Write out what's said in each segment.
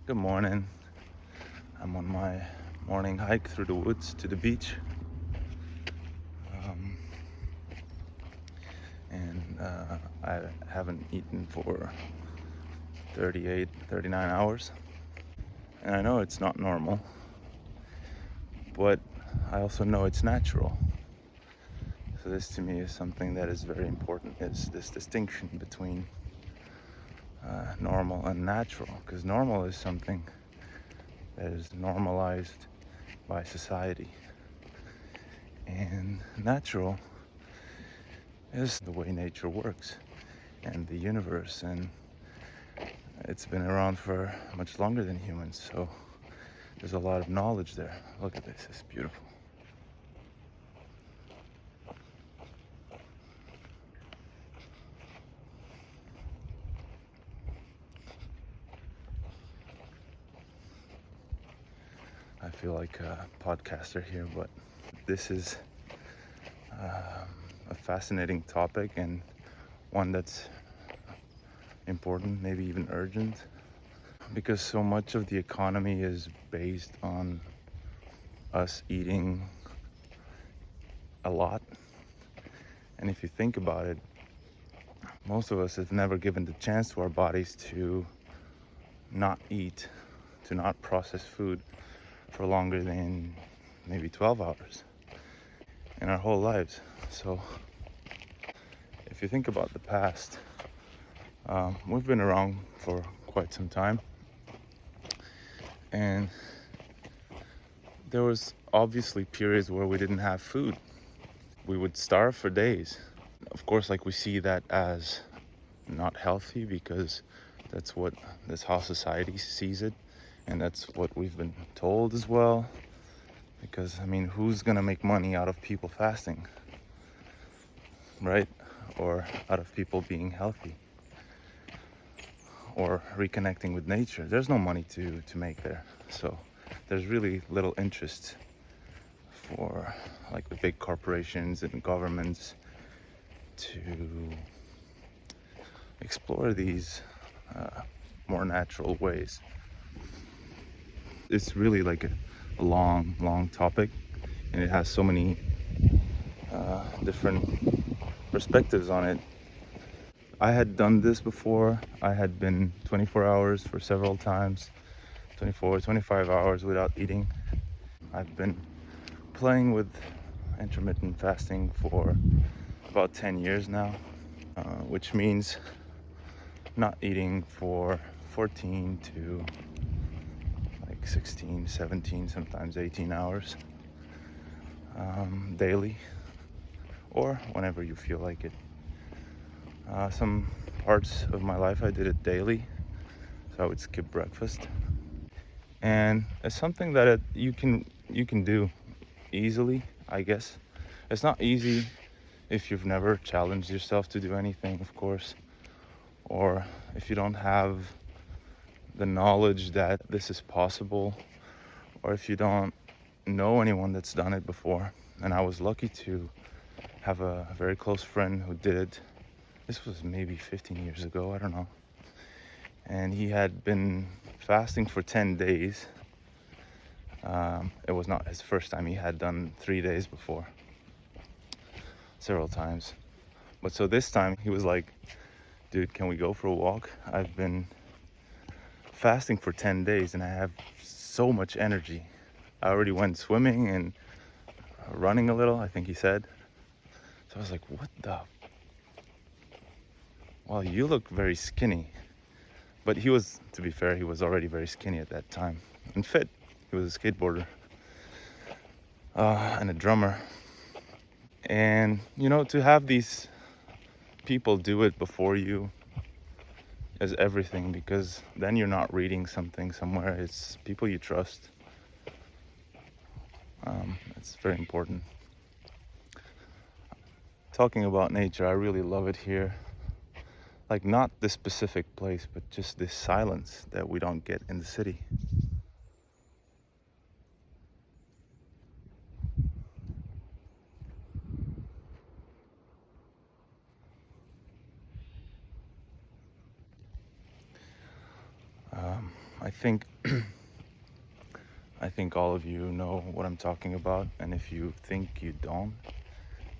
Good morning. I'm on my morning hike through the woods to the beach. Um, and I haven't eaten for 39 hours. And I know it's not normal, but I also know it's natural. So this to me is something that is very important, is this distinction between normal and natural. Because normal is something that is normalized by society. And natural is the way nature works and the universe, and it's been around for much longer than humans, so there's a lot of knowledge there. Look at this, it's beautiful. I feel like a podcaster here, but this is a fascinating topic and one that's important, maybe even urgent, because so much of the economy is based on us eating a lot. And if you think about it, most of us have never given the chance to our bodies to not eat, to not process food for longer than maybe 12 hours in our whole lives. So if you think about the past, we've been around for quite some time, and there was obviously periods where we didn't have food. We would starve for days. Of course, like, we see that as not healthy because that's how society sees it, and that's what we've been told as well. Because, I mean, who's gonna make money out of people fasting, right? Or out of people being healthy or reconnecting with nature? There's no money to make there. So there's really little interest for, like, the big corporations and governments to explore these more natural ways. It's really like a long topic, and it has so many different perspectives on it. I had done this before. I had been 24 hours for several times, 24, 25 hours without eating. I've been playing with intermittent fasting for about 10 years now, which means not eating for 14 to like 16, 17, sometimes 18 hours daily, or whenever you feel like it. Some parts of my life I did it daily, so I would skip breakfast, and it's something that you can do easily, I guess. It's not easy if you've never challenged yourself to do anything, of course, or if you don't have the knowledge that this is possible, or if you don't know anyone that's done it before. And I was lucky to have a very close friend who did it. This was maybe 15 years ago, I don't know. And he had been fasting for 10 days. It was not his first time. He had done 3 days before, several times. But so this time he was like, dude, can we go for a walk? I've been fasting for 10 days and I have so much energy. I already went swimming and running a little, I think he said. So I was like, what the? Well, you look very skinny. But he was, to be fair, he was already very skinny at that time and fit. He was a skateboarder and a drummer. And, to have these people do it before you is everything, because then you're not reading something somewhere. It's people you trust. It's very important. Talking about nature, I really love it here. Like, not this specific place, but just this silence that we don't get in the city. I think I think all of you know what I'm talking about, and if you think you don't,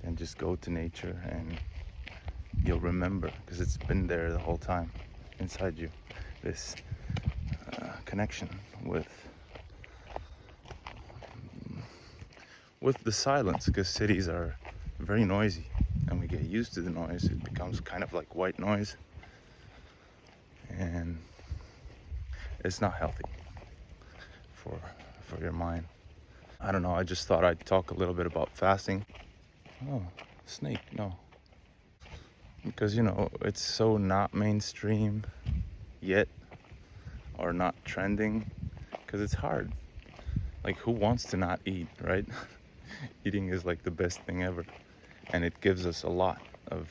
then just go to nature and you'll remember, because it's been there the whole time inside you, this connection with the silence, because cities are very noisy and we get used to the noise. It becomes kind of like white noise, and it's not healthy for your mind. I don't know, I just thought I'd talk a little bit about fasting. Oh, snake, no. Because, you know, it's so not mainstream yet, or not trending, because it's hard. Like, who wants to not eat, right? Eating is like the best thing ever, and it gives us a lot of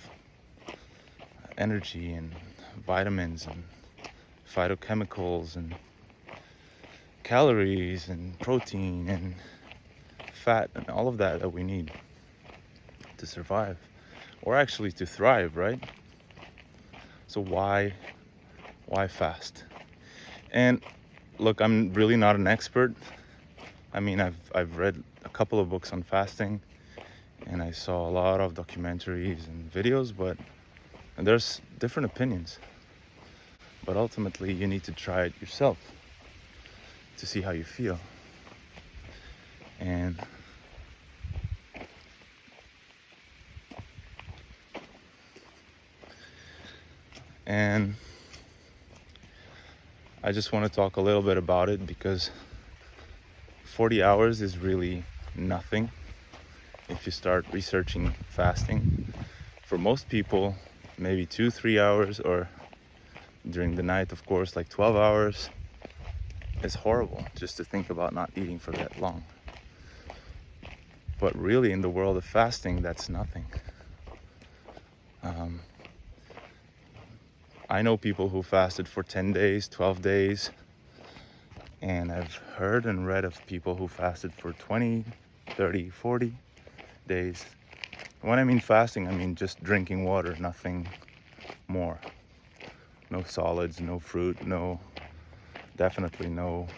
energy and vitamins and phytochemicals and calories and protein and fat and all of that we need to survive, or actually to thrive, right? So why fast? And look, I'm really not an expert. I mean, I've read a couple of books on fasting, and I saw a lot of documentaries and videos, but there's different opinions. But ultimately, you need to try it yourself to see how you feel. And I just want to talk a little bit about it, because 40 hours is really nothing if you start researching fasting. For most people, maybe 2-3 hours, or during the night, of course, like 12 hours is horrible just to think about not eating for that long. But really, in the world of fasting, that's nothing. I know people who fasted for 10 days, 12 days, and I've heard and read of people who fasted for 20, 30, 40 days. When I mean fasting, I mean just drinking water, nothing more. No solids, no fruit, definitely no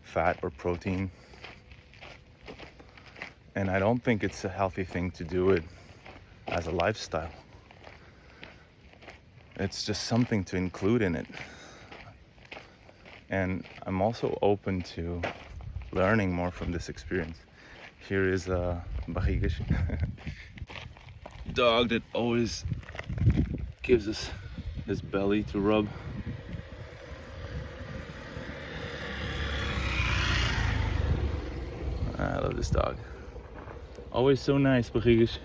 fat or protein. And I don't think it's a healthy thing to do it as a lifestyle. It's just something to include in it. And I'm also open to learning more from this experience. Here is a Bahigish dog that always gives us his belly to rub. I love this dog. Always so nice, Bahigish.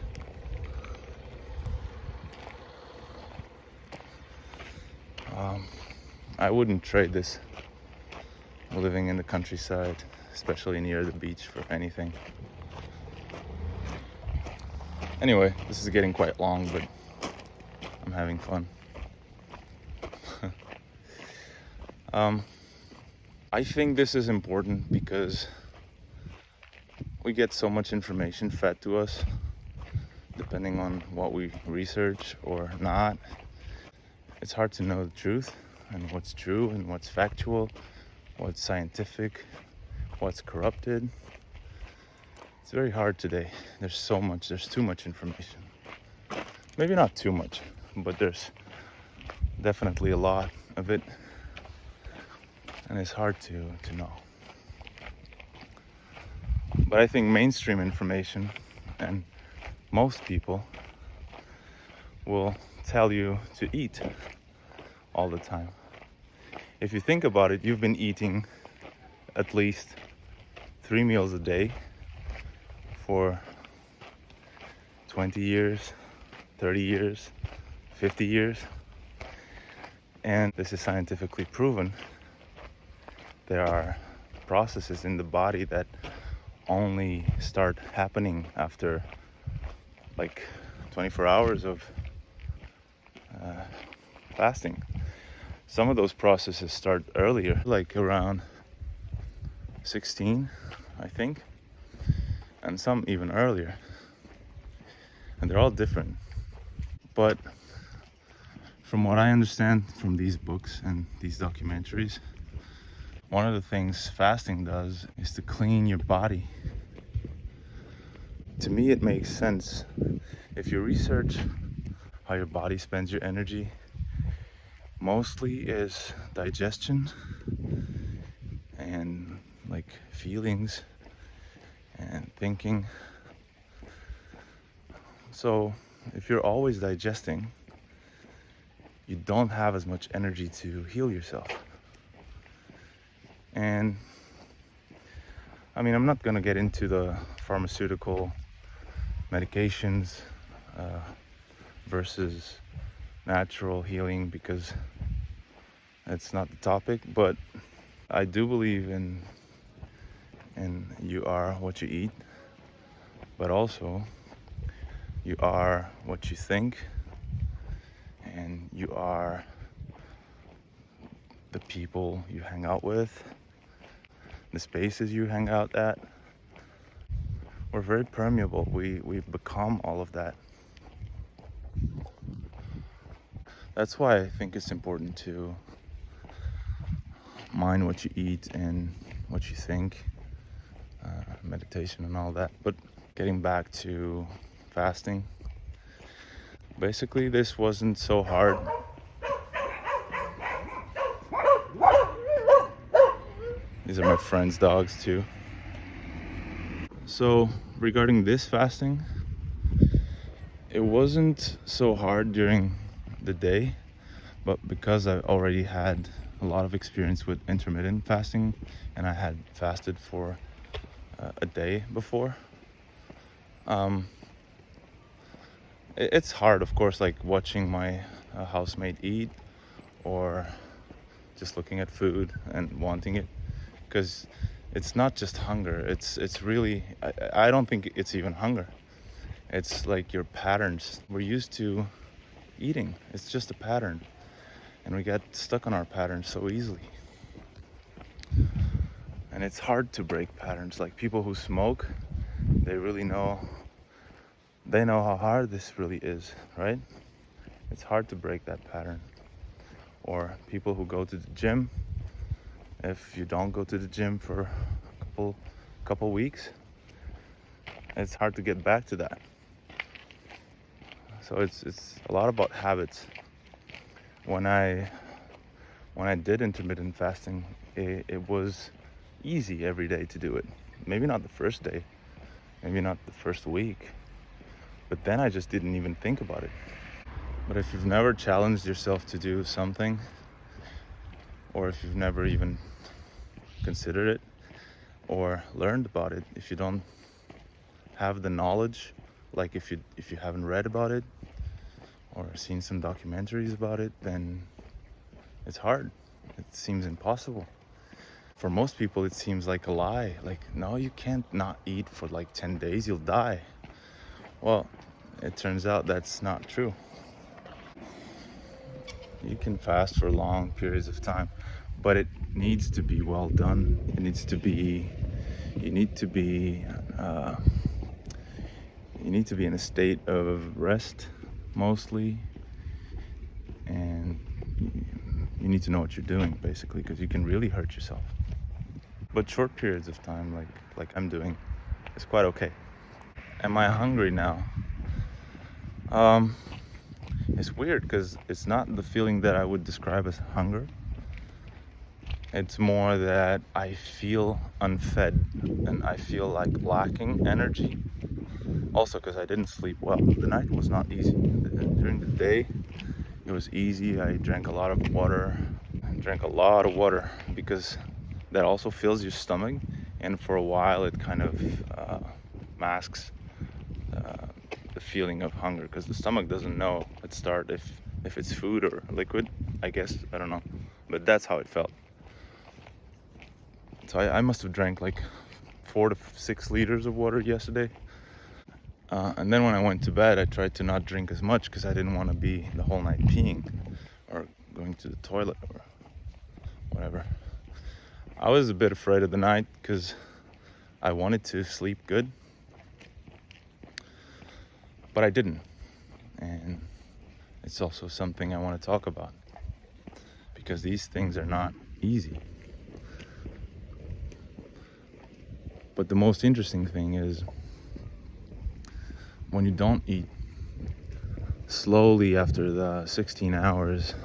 I wouldn't trade this living in the countryside, especially near the beach, for anything. Anyway, this is getting quite long, but I'm having fun. I think this is important because we get so much information fed to us, depending on what we research or not. It's hard to know the truth, and what's true and what's factual, what's scientific, what's corrupted. It's very hard today. There's too much information. Maybe not too much, but there's definitely a lot of it, and it's hard to know. But I think mainstream information, and most people, will tell you to eat all the time. If you think about it, you've been eating at least 3 meals a day for 20 years, 30 years, 50 years. And this is scientifically proven. There are processes in the body that only start happening after like 24 hours of fasting. Some of those processes start earlier, like around 16, I think, and some even earlier. And they're all different. But from what I understand from these books and these documentaries, one of the things fasting does is to clean your body. To me, it makes sense. If you research how your body spends your energy, mostly is digestion and like feelings and thinking. So if you're always digesting, you don't have as much energy to heal yourself. And I mean, I'm not gonna get into the pharmaceutical medications versus natural healing because that's not the topic, but I do believe in you are what you eat, but also you are what you think, and you are the people you hang out with, the spaces you hang out at. We're very permeable. We become all of that. That's why I think it's important to mind what you eat and what you think, meditation and all that. But getting back to fasting, basically this wasn't so hard. These are my friends' dogs too. So regarding this fasting, it wasn't so hard during the day, but because I already had a lot of experience with intermittent fasting and I had fasted for a day before, it's hard, of course, like watching my housemate eat or just looking at food and wanting it, because it's not just hunger. It's really, I don't think it's even hunger. It's like your patterns. We're used to eating. It's just a pattern, and we get stuck on our patterns so easily. And it's hard to break patterns. Like people who smoke, they really know, they know how hard this really is, right? It's hard to break that pattern. Or people who go to the gym, if you don't go to the gym for a couple weeks, it's hard to get back to that. So it's a lot about habits. When I did intermittent fasting, it was easy every day to do it. Maybe not the first day, maybe not the first week, but then I just didn't even think about it. But if you've never challenged yourself to do something, or if you've never even considered it or learned about it, if you don't have the knowledge, like if you haven't read about it or seen some documentaries about it, then it's hard. It seems impossible. For most people, it seems like a lie. Like, no, you can't not eat for like 10 days, you'll die. Well, it turns out that's not true. You can fast for long periods of time, but it needs to be well done. It needs to be, you need to be in a state of rest mostly, and you need to know what you're doing basically, because you can really hurt yourself. But short periods of time, like I'm doing, is quite okay. Am I hungry now? It's weird because it's not the feeling that I would describe as hunger. It's more that I feel unfed and I feel like lacking energy. Also because I didn't sleep well. The night was not easy. During the day, it was easy. I drank a lot of water. Because that also fills your stomach, and for a while it kind of masks the feeling of hunger, because the stomach doesn't know at start if it's food or liquid, I guess. I don't know, but that's how it felt. So I must have drank like 4 to 6 liters of water yesterday, and then when I went to bed I tried to not drink as much because I didn't want to be the whole night peeing or going to the toilet or whatever. I was a bit afraid of the night because I wanted to sleep good, but I didn't. And it's also something I want to talk about, because these things are not easy. But the most interesting thing is when you don't eat, slowly after the 16 hours,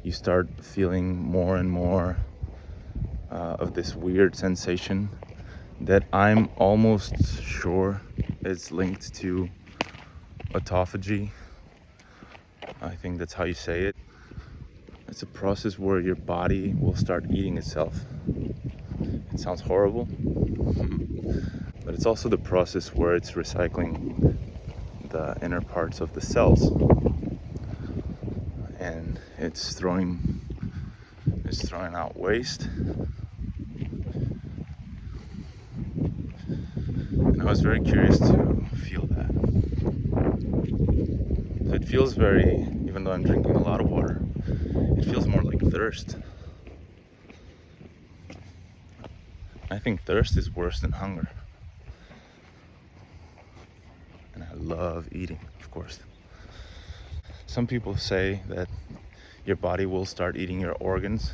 you start feeling more and more of this weird sensation that I'm almost sure is linked to autophagy. I think that's how you say it. It's a process where your body will start eating itself. It sounds horrible, but it's also the process where it's recycling the inner parts of the cells, and it's throwing out waste. And I was very curious to feel that. So it feels very, even though I'm drinking a lot of water, it feels more like thirst. I think thirst is worse than hunger. And I love eating, of course. Some people say that your body will start eating your organs.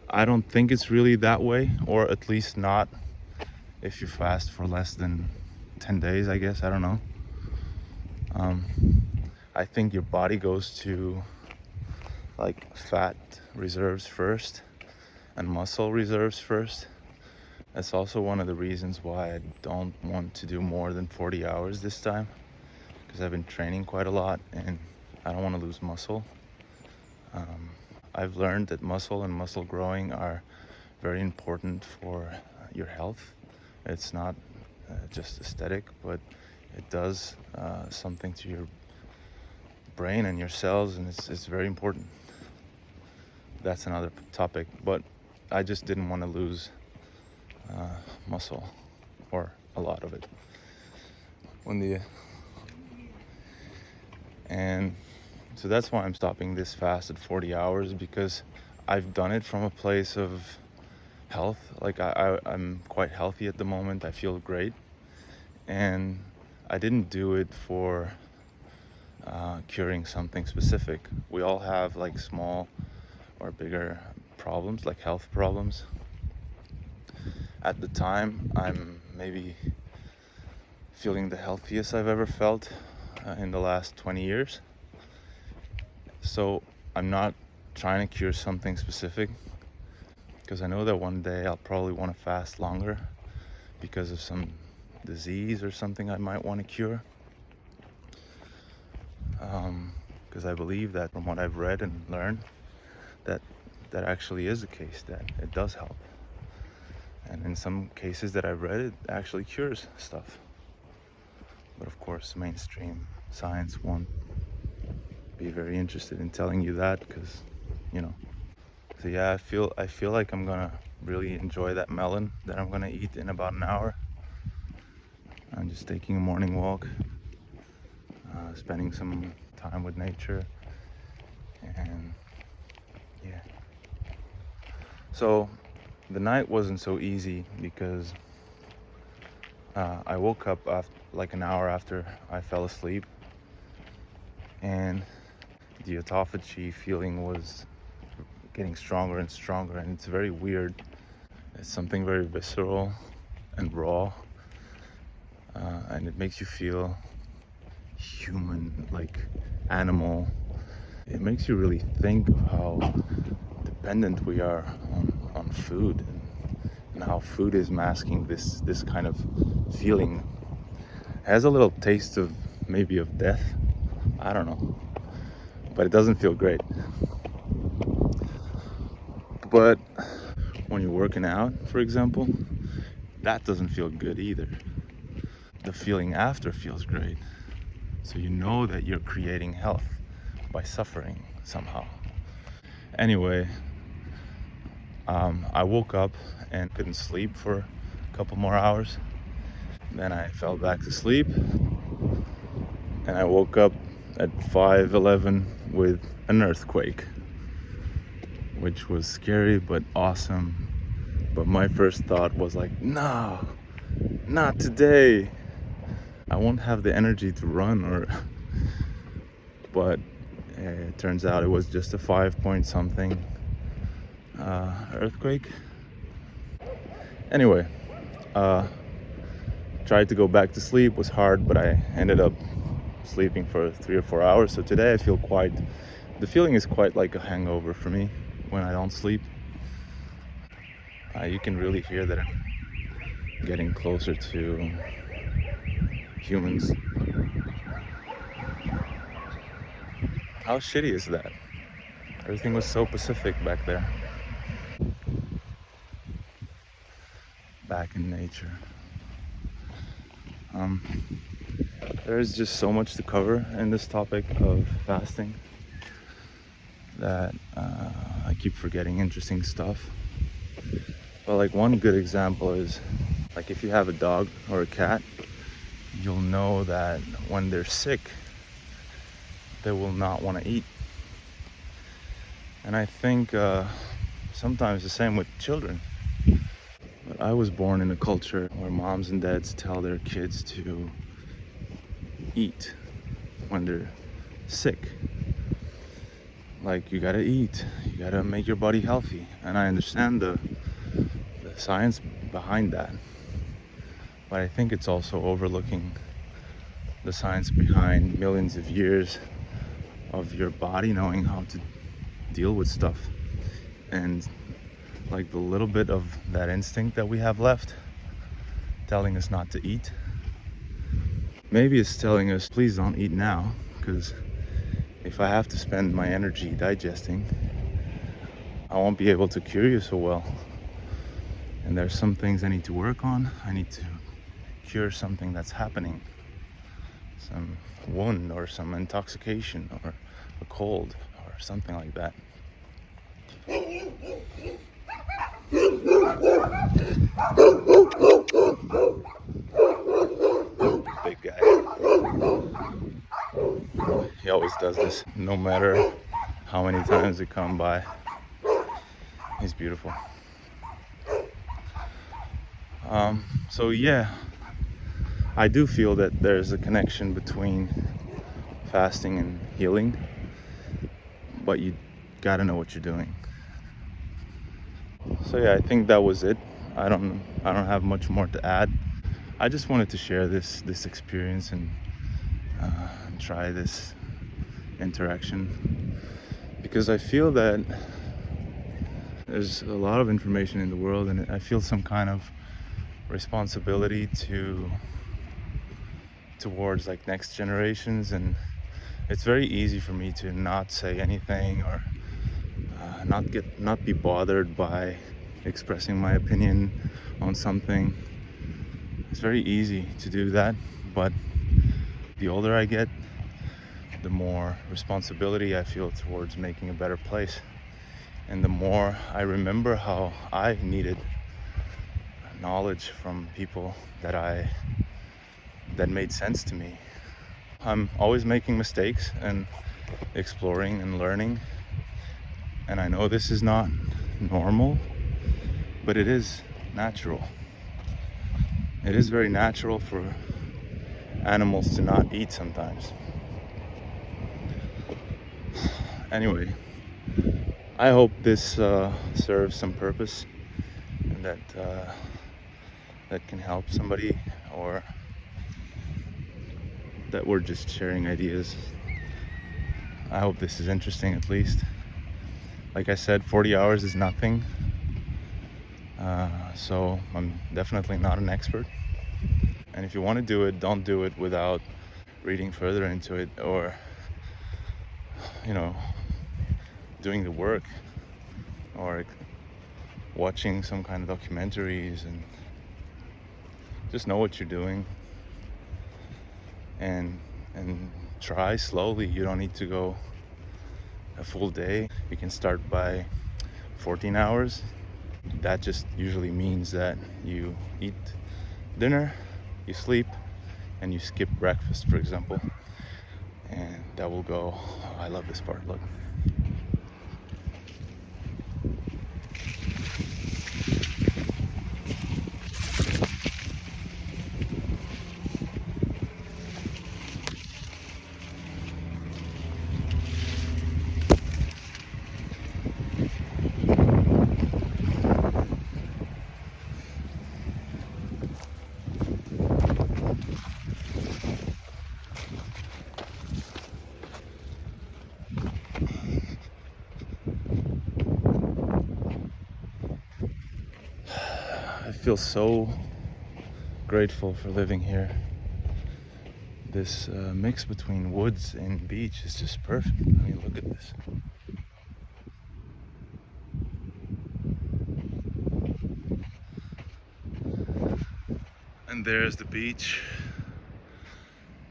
I don't think it's really that way, or at least not if you fast for less than 10 days, I guess. I don't know. I think your body goes to like fat reserves first and muscle reserves first. That's also one of the reasons why I don't want to do more than 40 hours this time, because I've been training quite a lot and I don't want to lose muscle. I've learned that muscle and muscle growing are very important for your health. It's not just aesthetic, but it does something to your brain and your cells, and it's very important. That's another topic, but I just didn't want to lose muscle, or a lot of it. And so that's why I'm stopping this fast at 40 hours, because I've done it from a place of health. Like I'm quite healthy at the moment. I feel great, and I didn't do it for curing something specific. We all have like small or bigger problems, like health problems. At the time, I'm maybe feeling the healthiest I've ever felt in the last 20 years. So I'm not trying to cure something specific, because I know that one day I'll probably want to fast longer because of some disease or something I might want to cure. Because I believe that from what I've read and learned, that actually is the case, that it does help. And in some cases that I've read, it actually cures stuff. But of course, mainstream science won't be very interested in telling you that, because, So yeah, I feel like I'm gonna really enjoy that melon that I'm gonna eat in about an hour. I'm just taking a morning walk, spending some time with nature, and yeah. So the night wasn't so easy, because I woke up like an hour after I fell asleep, and the autophagy feeling was getting stronger and stronger, and it's very weird. It's something very visceral and raw, and it makes you feel human, like animal. It makes you really think of how dependent we are on food, and how food is masking this kind of feeling. It has a little taste of maybe of death, I don't know, but it doesn't feel great. But when you're working out, for example, that doesn't feel good either. The feeling after feels great. So you know that you're creating health by suffering somehow. Anyway, I woke up and couldn't sleep for a couple more hours. Then I fell back to sleep, and I woke up at 5:11 with an earthquake, which was scary but awesome. But my first thought was like, no, not today. I won't have the energy to run, but it turns out it was just a 5 point something earthquake. Anyway, Uh, tried to go back to sleep, was hard, but I ended up sleeping for 3 or 4 hours. So today I feel the feeling is quite like a hangover for me when I don't sleep. You can really hear that I'm getting closer to humans. How shitty is that? Everything was so Pacific back there. Back in nature. There's just so much to cover in this topic of fasting that I keep forgetting interesting stuff. But like one good example is like if you have a dog or a cat, you'll know that when they're sick, they will not want to eat. And I think sometimes the same with children. But I was born in a culture where moms and dads tell their kids to eat when they're sick. Like, you gotta eat, you gotta make your body healthy. And I understand the science behind that. But I think it's also overlooking the science behind millions of years of your body knowing how to deal with stuff. And like the little bit of that instinct that we have left telling us not to eat, maybe it's telling us, please don't eat now, because if I have to spend my energy digesting, I won't be able to cure you so well. And there's some things I need to work on. I need to cure something that's happening, some wound or some intoxication or a cold or something like that. Big guy. He always does this, no matter how many times we come by. He's beautiful. So yeah, I do feel that there's a connection between fasting and healing, but you gotta know what you're doing. So yeah, I think that was it. I don't have much more to add. I just wanted to share this experience and try this interaction, because I feel that there's a lot of information in the world, and I feel some kind of responsibility towards like next generations. And it's very easy for me to not say anything or not be bothered by expressing my opinion on something. It's very easy to do that, but the older I get, the more responsibility I feel towards making a better place. And the more I remember how I needed knowledge from people that made sense to me. I'm always making mistakes and exploring and learning. And I know this is not normal, but it is natural. It is very natural for animals to not eat sometimes. Anyway, I hope this serves some purpose, and that can help somebody, or that we're just sharing ideas. I hope this is interesting at least. Like I said, 40 hours is nothing. So I'm definitely not an expert. And if you want to do it, don't do it without reading further into it, or, doing the work, or watching some kind of documentaries, and just know what you're doing and try slowly. You don't need to go a full day. You can start by 14 hours. That just usually means that you eat dinner, you sleep, and you skip breakfast, for example. And that will go. Oh, I love this part. Look. I feel so grateful for living here. This mix between woods and beach is just perfect. I mean, look at this. And there's the beach,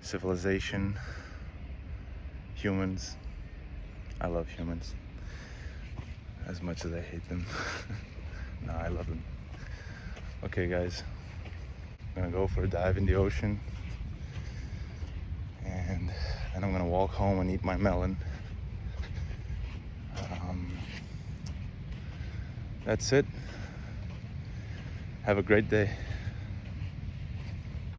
civilization, humans. I love humans as much as I hate them. No, I love them. Okay, guys, I'm gonna go for a dive in the ocean, and then I'm gonna walk home and eat my melon. That's it. Have a great day.